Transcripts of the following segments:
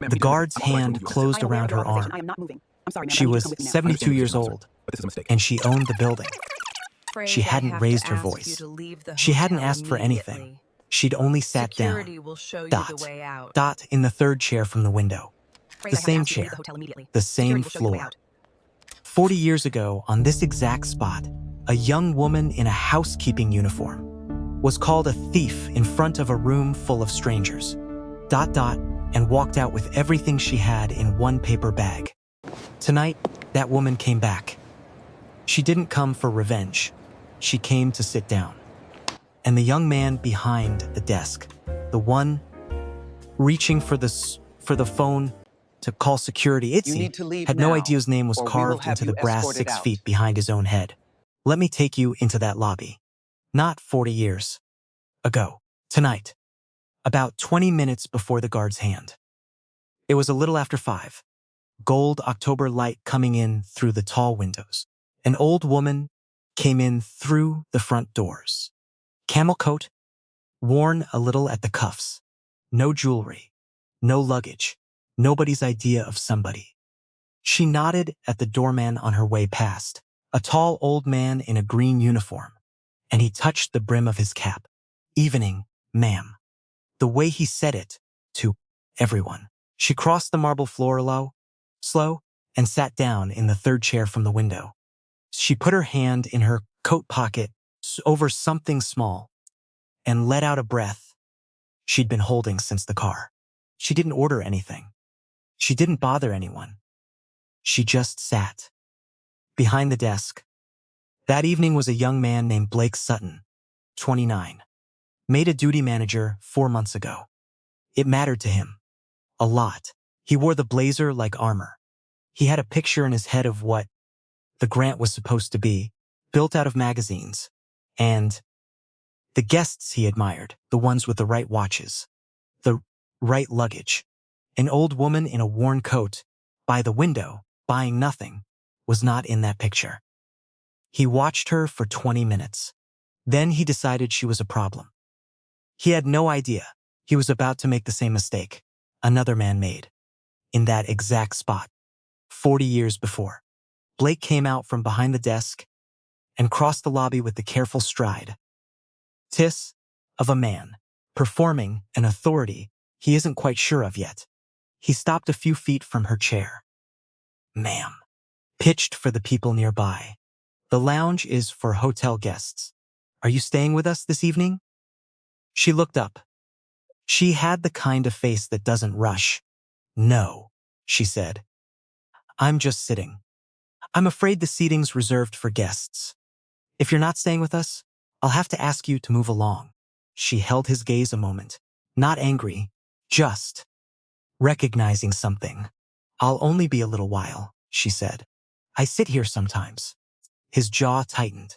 Ma'am, The we did this. guard's I'm authorized to hand remove you at this time. closed around her arm. I am not moving. I'm sorry, ma'am. She I need you was to come with me now. 72 I years understand your old, concern, sir, but this is a mistake. and she owned the building. She Afraid I hadn't have raised to her ask you voice. to leave the She hadn't hotel asked for anything. immediately. She'd only sat down. Security will show you the Dot. way out. Dot in the third chair from the window. Afraid The I have to same ask you to leave chair. the hotel immediately. The Security same will show you the way floor. out. 40 years ago, on this exact spot, a young woman in a housekeeping uniform was called a thief in front of a room full of strangers. Dot dot, and walked out with everything she had in one paper bag. Tonight, that woman came back. She didn't come for revenge. She came to sit down. And the young man behind the desk, the one reaching for the phone to call security, had no idea his name was carved into the brass 6 feet behind his own head. Let me take you into that lobby. Not 40 years ago. Tonight. About 20 minutes before the guard's hand. It was a little after 5. Gold October light coming in through the tall windows. An old woman came in through the front doors. Camel coat, worn a little at the cuffs. No jewelry, no luggage, nobody's idea of somebody. She nodded at the doorman on her way past, a tall old man in a green uniform, and he touched the brim of his cap. Evening, ma'am. The way he said it, to everyone. She crossed the marble floor slow, and sat down in the third chair from the window. She put her hand in her coat pocket over something small and let out a breath she'd been holding since the car. She didn't order anything. She didn't bother anyone. She just sat. Behind the desk. That evening was a young man named Blake Sutton, 29. Made a duty manager 4 months ago. It mattered to him. A lot. He wore the blazer like armor. He had a picture in his head of what the grant was supposed to be, built out of magazines. And the guests he admired, the ones with the right watches, the right luggage. An old woman in a worn coat, by the window, buying nothing, was not in that picture. He watched her for 20 minutes. Then he decided she was a problem. He had no idea he was about to make the same mistake another man made. In that exact spot. 40 years before. Blake came out from behind the desk and crossed the lobby with the careful stride. Tis of a man, performing an authority he isn't quite sure of yet. He stopped a few feet from her chair. Ma'am. Pitched for the people nearby. The lounge is for hotel guests. Are you staying with us this evening? She looked up. She had the kind of face that doesn't rush. No, she said. I'm just sitting. I'm afraid the seating's reserved for guests. If you're not staying with us, I'll have to ask you to move along. She held his gaze a moment, not angry, just recognizing something. I'll only be a little while, she said. I sit here sometimes. His jaw tightened.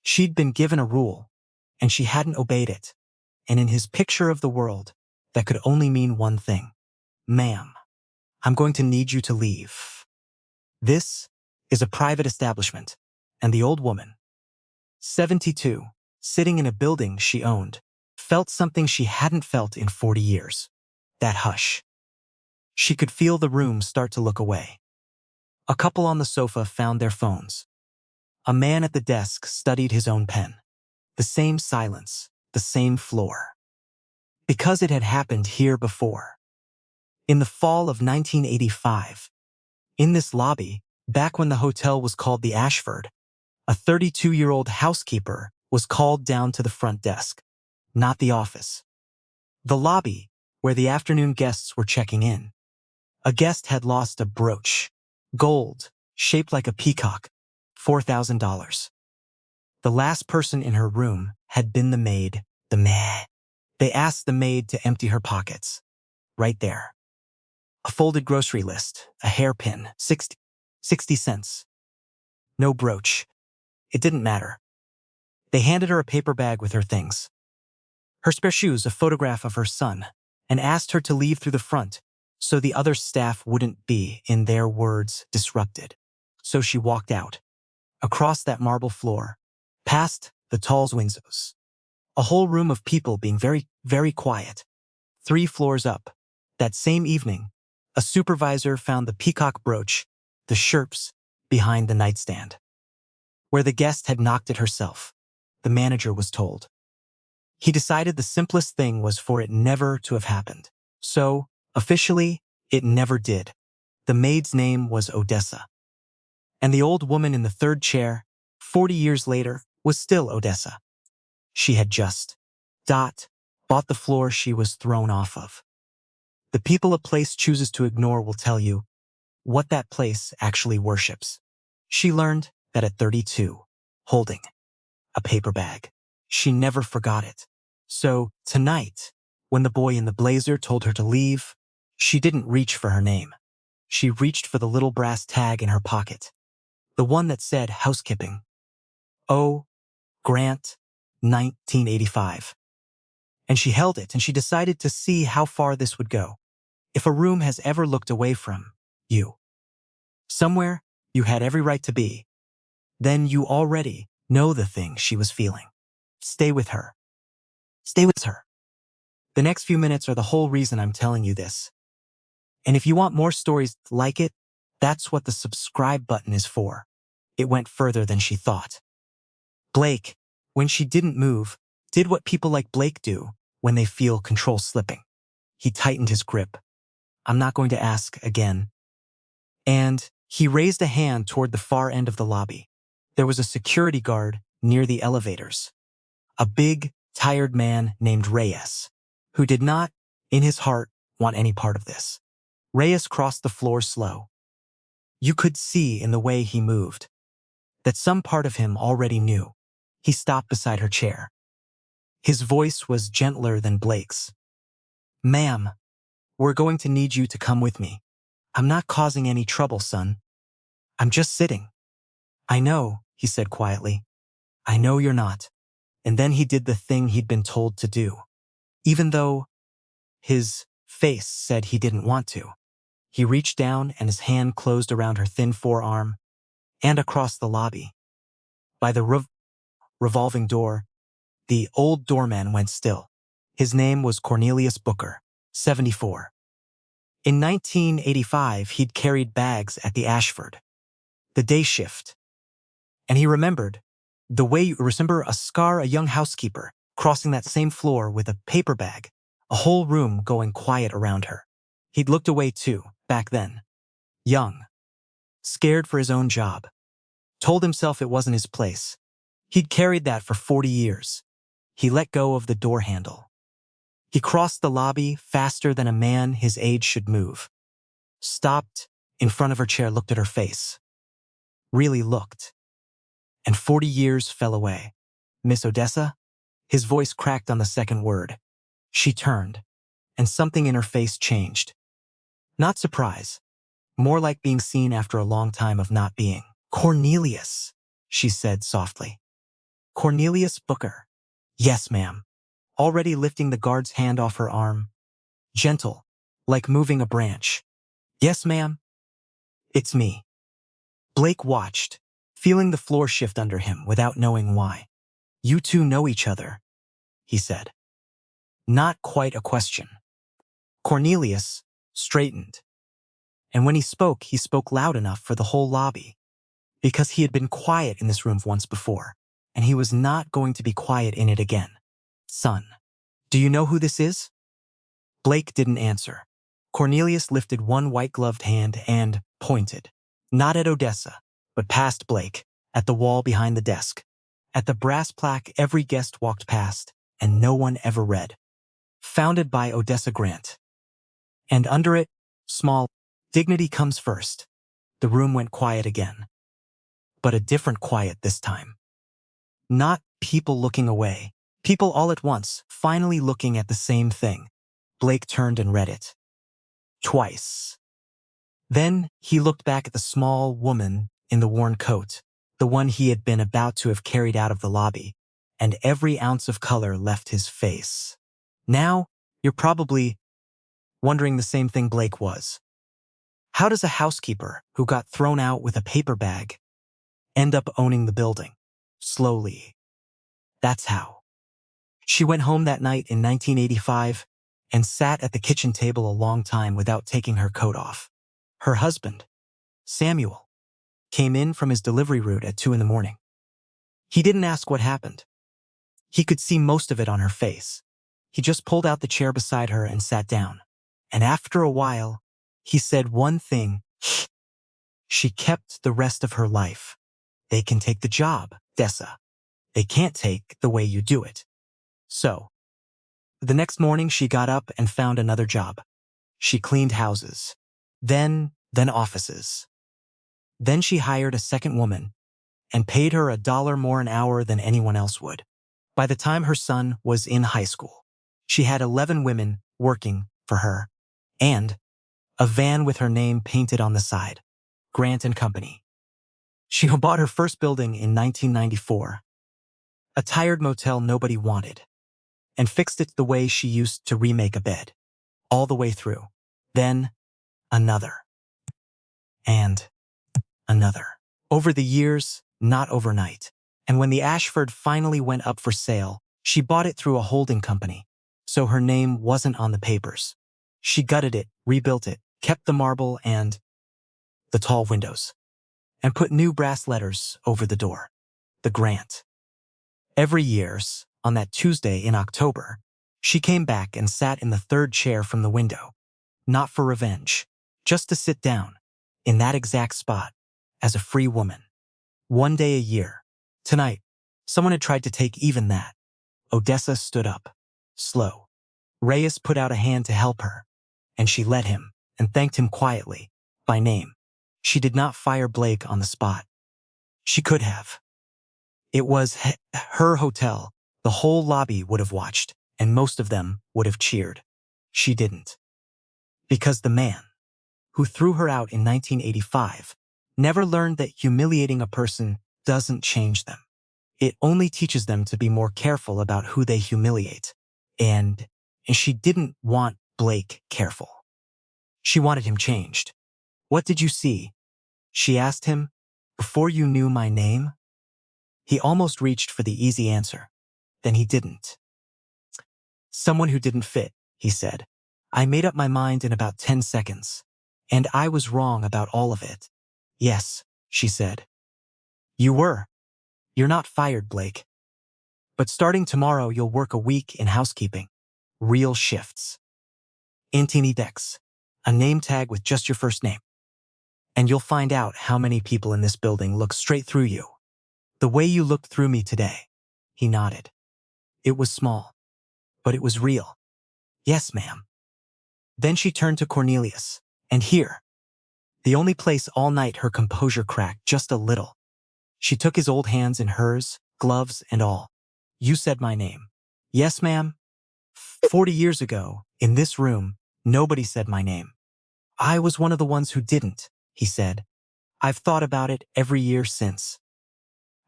She'd been given a rule, and she hadn't obeyed it. And in his picture of the world, that could only mean one thing. Ma'am, I'm going to need you to leave. This is a private establishment, and the old woman, 72, sitting in a building she owned, felt something she hadn't felt in 40 years. That hush. She could feel the room start to look away. A couple on the sofa found their phones. A man at the desk studied his own pen. The same silence, the same floor. Because it had happened here before. In the fall of 1985, in this lobby, back when the hotel was called the Ashford, a 32-year-old housekeeper was called down to the front desk, not the office. The lobby, where the afternoon guests were checking in. A guest had lost a brooch, gold, shaped like a peacock, $4,000. The last person in her room had been the maid, They asked the maid to empty her pockets. Right there. A folded grocery list, a hairpin, 60 cents. No brooch. It didn't matter. They handed her a paper bag with her things. Her spare shoes, a photograph of her son, and asked her to leave through the front so the other staff wouldn't be, in their words, disrupted. So she walked out, across that marble floor, past the tall windows. A whole room of people being very, very quiet. 3 floors up, That same evening, a supervisor found the peacock brooch, the sherps, behind the nightstand. Where the guest had knocked it herself, the manager was told. He decided the simplest thing was for it never to have happened. So, officially, it never did. The maid's name was Odessa. And the old woman in the third chair, 40 years later, was still Odessa. She had just bought the floor she was thrown off of. The people a place chooses to ignore will tell you what that place actually worships. She learned that at 32, holding a paper bag. She never forgot it. So, tonight, when the boy in the blazer told her to leave, she didn't reach for her name. She reached for the little brass tag in her pocket. The one that said housekeeping. Oh, Grant, 1985. And she held it, and she decided to see how far this would go. If a room has ever looked away from you, somewhere you had every right to be, then you already know the thing she was feeling. Stay with her. Stay with her. The next few minutes are the whole reason I'm telling you this. And if you want more stories like it, that's what the subscribe button is for. It went further than she thought. Blake, when she didn't move, did what people like Blake do when they feel control slipping. He tightened his grip. I'm not going to ask again. And he raised a hand toward the far end of the lobby. There was a security guard near the elevators. A big, tired man named Reyes, who did not, in his heart, want any part of this. Reyes crossed the floor slow. You could see in the way he moved that some part of him already knew. He stopped beside her chair. His voice was gentler than Blake's. Ma'am, we're going to need you to come with me. I'm not causing any trouble, son. I'm just sitting. I know, he said quietly. I know you're not. And then he did the thing he'd been told to do. Even though his face said he didn't want to. He reached down and his hand closed around her thin forearm and across the lobby. By the revolving door, the old doorman went still. His name was Cornelius Booker, 74. In 1985, he'd carried bags at the Ashford, the day shift. And he remembered the way you remember a young housekeeper, crossing that same floor with a paper bag, a whole room going quiet around her. He'd looked away too, back then. Young, scared for his own job. Told himself it wasn't his place. He'd carried that for 40 years. He let go of the door handle. He crossed the lobby faster than a man his age should move. Stopped in front of her chair, looked at her face. Really looked. And 40 years fell away. Miss Odessa? His voice cracked on the second word. She turned, and something in her face changed. Not surprise. More like being seen after a long time of not being. Cornelius, she said softly. Cornelius Booker. Yes, ma'am. Already lifting the guard's hand off her arm. Gentle, like moving a branch. Yes, ma'am. It's me. Blake watched, feeling the floor shift under him without knowing why. You two know each other, he said. Not quite a question. Cornelius straightened. And when he spoke loud enough for the whole lobby. Because he had been quiet in this room once before, and he was not going to be quiet in it again. Son, do you know who this is? Blake didn't answer. Cornelius lifted one white-gloved hand and pointed. Not at Odessa, but past Blake, at the wall behind the desk. At the brass plaque every guest walked past, and no one ever read. Founded by Odessa Grant. And under it, small, dignity comes first. The room went quiet again. But a different quiet this time. Not people looking away. People all at once, finally looking at the same thing. Blake turned and read it. Twice. Then he looked back at the small woman in the worn coat, the one he had been about to have carried out of the lobby, and every ounce of color left his face. Now, you're probably wondering the same thing Blake was. How does a housekeeper who got thrown out with a paper bag end up owning the building? Slowly. That's how. She went home that night in 1985, and sat at the kitchen table a long time without taking her coat off. Her husband, Samuel, came in from his delivery route at 2 in the morning. He didn't ask what happened. He could see most of it on her face. He just pulled out the chair beside her and sat down. And after a while, he said one thing she kept the rest of her life. They can take the job, Dessa. They can't take the way you do it. So, the next morning she got up and found another job. She cleaned houses. Then offices. Then she hired a second woman and paid her $1 more an hour than anyone else would. By the time her son was in high school, she had 11 women working for her and a van with her name painted on the side, Grant and Company. She bought her first building in 1994, a tired motel nobody wanted, and fixed it the way she used to remake a bed, all the way through. Then, another. And another. Over the years, not overnight. And when the Ashford finally went up for sale, she bought it through a holding company, so her name wasn't on the papers. She gutted it, rebuilt it, kept the marble and the tall windows, and put new brass letters over the door. The Grant. Every year, on that Tuesday in October, she came back and sat in the third chair from the window, not for revenge, just to sit down, in that exact spot, as a free woman. One day a year. Tonight, someone had tried to take even that. Odessa stood up, slow. Reyes put out a hand to help her, and she let him, and thanked him quietly, by name. She did not fire Blake on the spot. She could have. It was her hotel. The whole lobby would have watched, and most of them would have cheered. She didn't. Because the man, who threw her out in 1985, never learned that humiliating a person doesn't change them. It only teaches them to be more careful about who they humiliate. And she didn't want Blake careful. She wanted him changed. What did you see? She asked him, before you knew my name? He almost reached for the easy answer. Then he didn't. Someone who didn't fit, he said. I made up my mind in about 10 seconds. And I was wrong about all of it. Yes, she said. You were. You're not fired, Blake. But starting tomorrow, you'll work a week in housekeeping. Real shifts. Antini Dex. A name tag with just your first name. And you'll find out how many people in this building look straight through you. The way you looked through me today. He nodded. It was small, but it was real. Yes, ma'am. Then she turned to Cornelius. And here. The only place all night her composure cracked just a little. She took his old hands in hers, gloves and all. You said my name. Yes, ma'am. 40 years ago, in this room, nobody said my name. I was one of the ones who didn't, he said. I've thought about it every year since.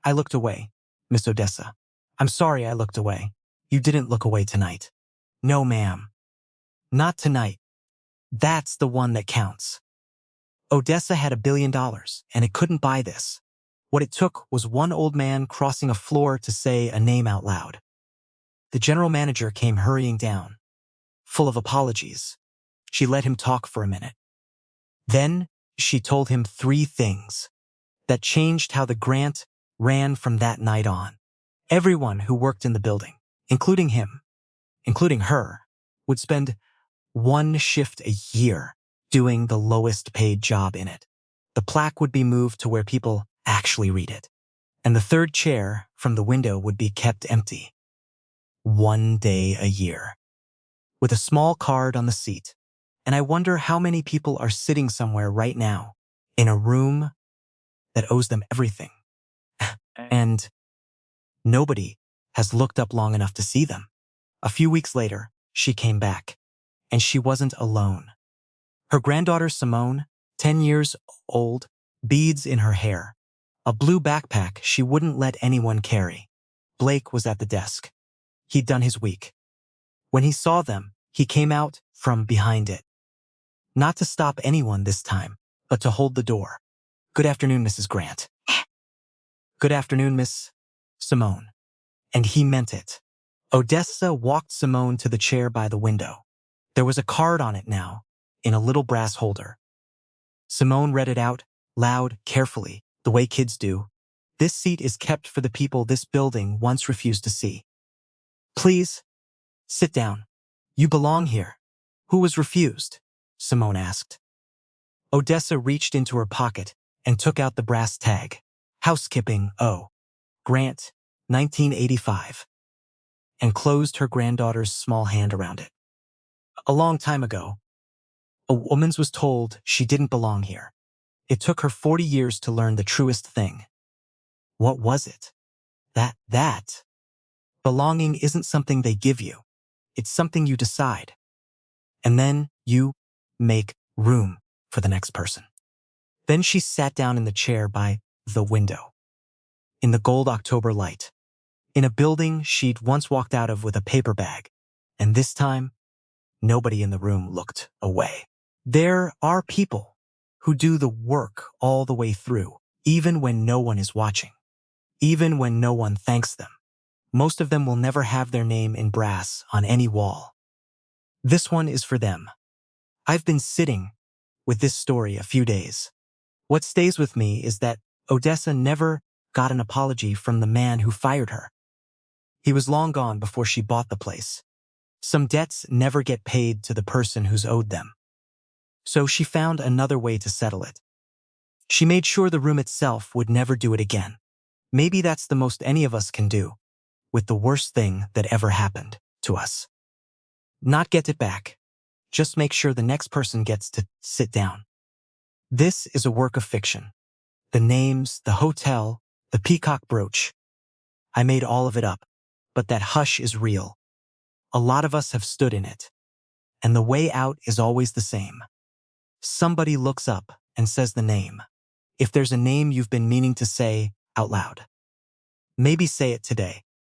I looked away, Miss Odessa. I'm sorry I looked away. You didn't look away tonight. No, ma'am. Not tonight. That's the one that counts. Odessa had $1 billion, and it couldn't buy this. What it took was one old man crossing a floor to say a name out loud. The general manager came hurrying down, full of apologies. She let him talk for a minute. Then she told him 3 things that changed how the Grant ran from that night on. Everyone who worked in the building, including him, including her, would spend 1 shift a year doing the lowest paid job in it. The plaque would be moved to where people actually read it. And the third chair from the window would be kept empty. 1 day a year. With a small card on the seat. And I wonder how many people are sitting somewhere right now, in a room that owes them everything. And nobody has looked up long enough to see them. A few weeks later, she came back. And she wasn't alone. Her granddaughter Simone, 10 years old, beads in her hair, a blue backpack she wouldn't let anyone carry. Blake was at the desk. He'd done his week. When he saw them, he came out from behind it. Not to stop anyone this time, but to hold the door. Good afternoon, Mrs. Grant. Good afternoon, Miss Simone. And he meant it. Odessa walked Simone to the chair by the window. There was a card on it now, in a little brass holder. Simone read it out, loud, carefully, the way kids do. This seat is kept for the people this building once refused to see. Please, sit down. You belong here. Who was refused? Simone asked. Odessa reached into her pocket and took out the brass tag. Housekeeping, O. Grant, 1985. And closed her granddaughter's small hand around it. A long time ago, a woman was told she didn't belong here. It took her 40 years to learn the truest thing. What was it? That. Belonging isn't something they give you. It's something you decide. And then you make room for the next person. Then she sat down in the chair by the window, in the gold October light, in a building she'd once walked out of with a paper bag. And this time, nobody in the room looked away. There are people who do the work all the way through, even when no one is watching, even when no one thanks them. Most of them will never have their name in brass on any wall. This one is for them. I've been sitting with this story a few days. What stays with me is that Odessa never got an apology from the man who fired her. He was long gone before she bought the place. Some debts never get paid to the person who's owed them. So she found another way to settle it. She made sure the room itself would never do it again. Maybe that's the most any of us can do with the worst thing that ever happened to us. Not get it back. Just make sure the next person gets to sit down. This is a work of fiction. The names, the hotel, the peacock brooch. I made all of it up, but that hush is real. A lot of us have stood in it. And the way out is always the same. Somebody looks up and says the name. If there's a name you've been meaning to say out loud, maybe say it today.